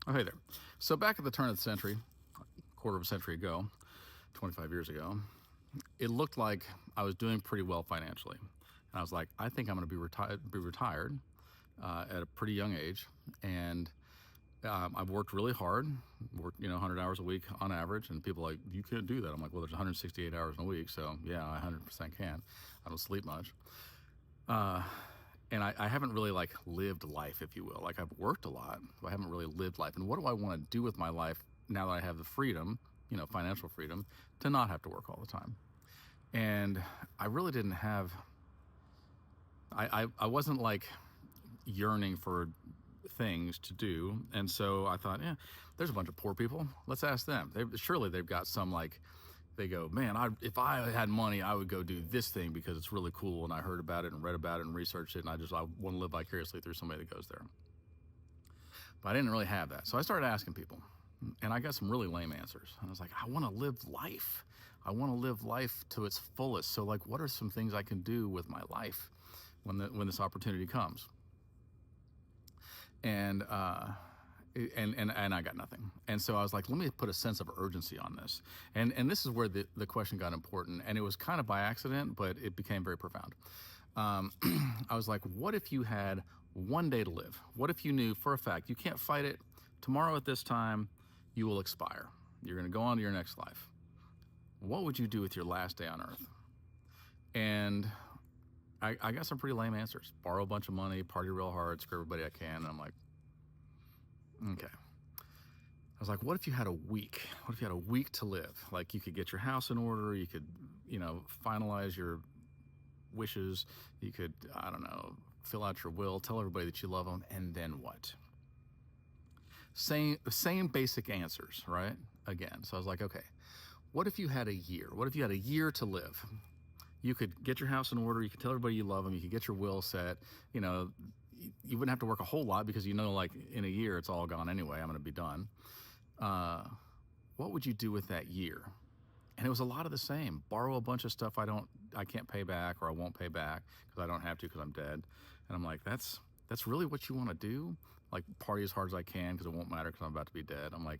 Oh, hey there. So back at the turn of the century, quarter of a century ago, 25 years ago, it looked like I was doing pretty well financially. And I was like, I think I'm going to be retired at a pretty young age. And I've worked really hard, worked 100 hours a week on average. And people are like, you can't do that. I'm like, well, there's 168 hours in a week. So yeah, I 100% can. I don't sleep much. And I haven't really like lived life, if you will. Like I've worked a lot, but I haven't really lived life. And what do I want to do with my life now that I have the freedom, financial freedom, to not have to work all the time? And I really didn't have. I wasn't like yearning for things to do, and so I thought, yeah, there's a bunch of poor people. Let's ask them. Surely they've got some like. They go, man, if I had money, I would go do this thing because it's really cool, and I heard about it and read about it and researched it, and I want to live vicariously through somebody that goes there. But I didn't really have that, so I started asking people, and I got some really lame answers. And I was like, I want to live life. I want to live life to its fullest. So, like, what are some things I can do with my life when this opportunity comes? And and I got nothing. And so I was like, let me put a sense of urgency on this. And this is where the question got important. And it was kind of by accident, but it became very profound. I was like, what if you had one day to live? What if you knew for a fact you can't fight it? Tomorrow at this time, you will expire. You're going to go on to your next life. What would you do with your last day on earth? And I got some pretty lame answers. Borrow a bunch of money, party real hard, screw everybody I can. And I'm like, okay. I was like, what if you had a week? What if you had a week to live? Like you could get your house in order, you could, finalize your wishes, you could, I don't know, fill out your will, tell everybody that you love them, and then what? Same basic answers, right? Again. So I was like, okay, what if you had a year? What if you had a year to live? You could get your house in order, you could tell everybody you love them, you could get your will set, you wouldn't have to work a whole lot because like in a year it's all gone anyway. I'm going to be done. What would you do with that year? And it was a lot of the same. Borrow a bunch of stuff I can't pay back, or I won't pay back because I don't have to because I'm dead. And I'm like, that's really what you want to do? Like party as hard as I can because it won't matter because I'm about to be dead. I'm like,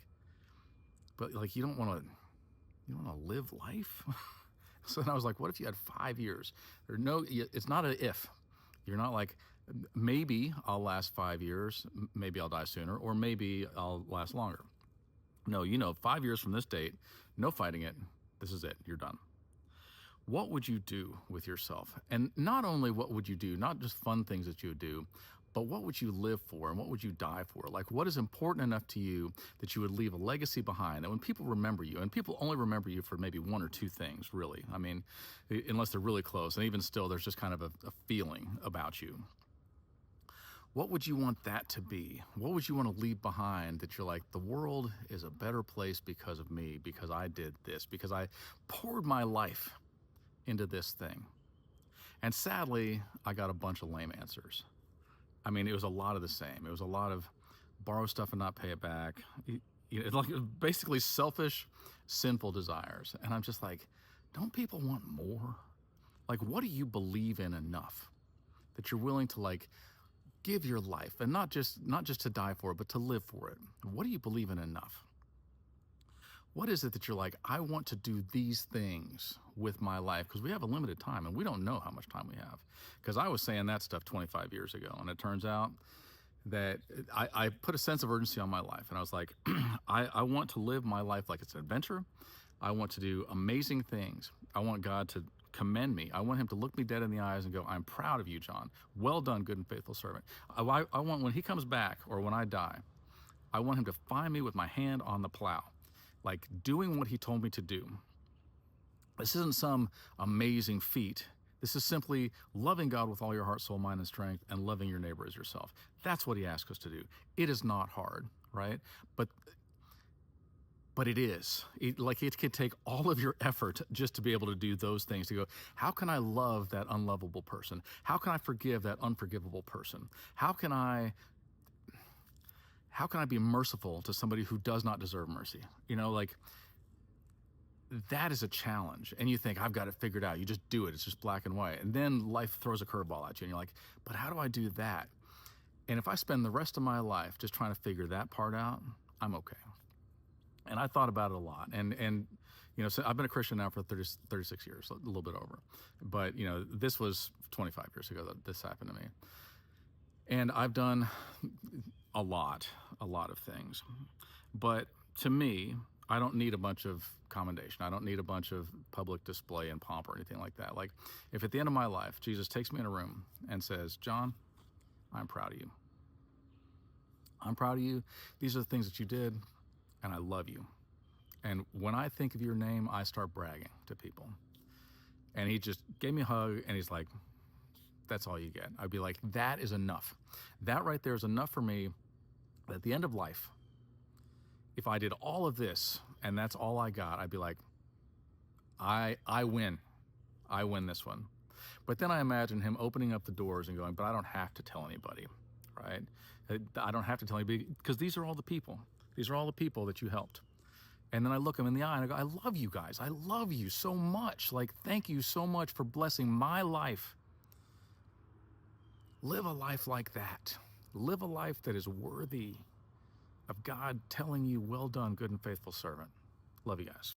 but like you don't want to live life. So then I was like, what if you had 5 years? It's not an if. You're not like, maybe I'll last 5 years, maybe I'll die sooner, or maybe I'll last longer. No, 5 years from this date, no fighting it. This is it. You're done. What would you do with yourself? And not only what would you do, not just fun things that you would do, but what would you live for and what would you die for? Like what is important enough to you that you would leave a legacy behind? And when people remember you, and people only remember you for maybe one or two things, really. I mean, unless they're really close. And even still, there's just kind of a feeling about you. What would you want that to be? What would you want to leave behind that you're like, the world is a better place because of me, because I did this, because I poured my life into this thing? And sadly, I got a bunch of lame answers. I mean, it was a lot of the same. It was a lot of borrow stuff and not pay it back. It's like basically selfish, sinful desires. And I'm just like, don't people want more? Like, what do you believe in enough that you're willing to like give your life, and not just to die for it, but to live for it? What do you believe in enough? What is it that you're like, I want to do these things with my life? Because we have a limited time and we don't know how much time we have. Because I was saying that stuff 25 years ago, and it turns out that I put a sense of urgency on my life. And I was like, I want to live my life like it's an adventure. I want to do amazing things. I want God to commend me. I want him to look me dead in the eyes and go, I'm proud of you, John. Well done, good and faithful servant. I want, when he comes back or when I die, I want him to find me with my hand on the plow, like doing what he told me to do. This isn't some amazing feat. This is simply loving God with all your heart, soul, mind, and strength, and loving your neighbor as yourself. That's what he asks us to do. It is not hard, right? But it is. It can take all of your effort just to be able to do those things, to go, how can I love that unlovable person? How can I forgive that unforgivable person? How can I be merciful to somebody who does not deserve mercy? That is a challenge. And you think, I've got it figured out. You just do it. It's just black and white. And then life throws a curveball at you and you're like, but how do I do that? And if I spend the rest of my life just trying to figure that part out, I'm okay. And I thought about it a lot. And you know, so I've been a Christian now for 36 years, a little bit over. But, you know, this was 25 years ago that this happened to me. And I've done a lot of things. But to me, I don't need a bunch of commendation. I don't need a bunch of public display and pomp or anything like that. Like, if at the end of my life, Jesus takes me in a room and says, John, I'm proud of you. I'm proud of you. These are the things that you did, and I love you. And when I think of your name, I start bragging to people. And he just gave me a hug, and he's like, that's all you get. I'd be like, that is enough. That right there is enough for me that at the end of life, if I did all of this and that's all I got, I'd be like, I win. I win this one. But then I imagine him opening up the doors and going, but I don't have to tell anybody, right? I don't have to tell anybody, because these are all the people. These are all the people that you helped. And then I look him in the eye and I go, I love you guys. I love you so much. Like, thank you so much for blessing my life. Live a life like that. Live a life that is worthy of God telling you, well done, good and faithful servant. Love you guys.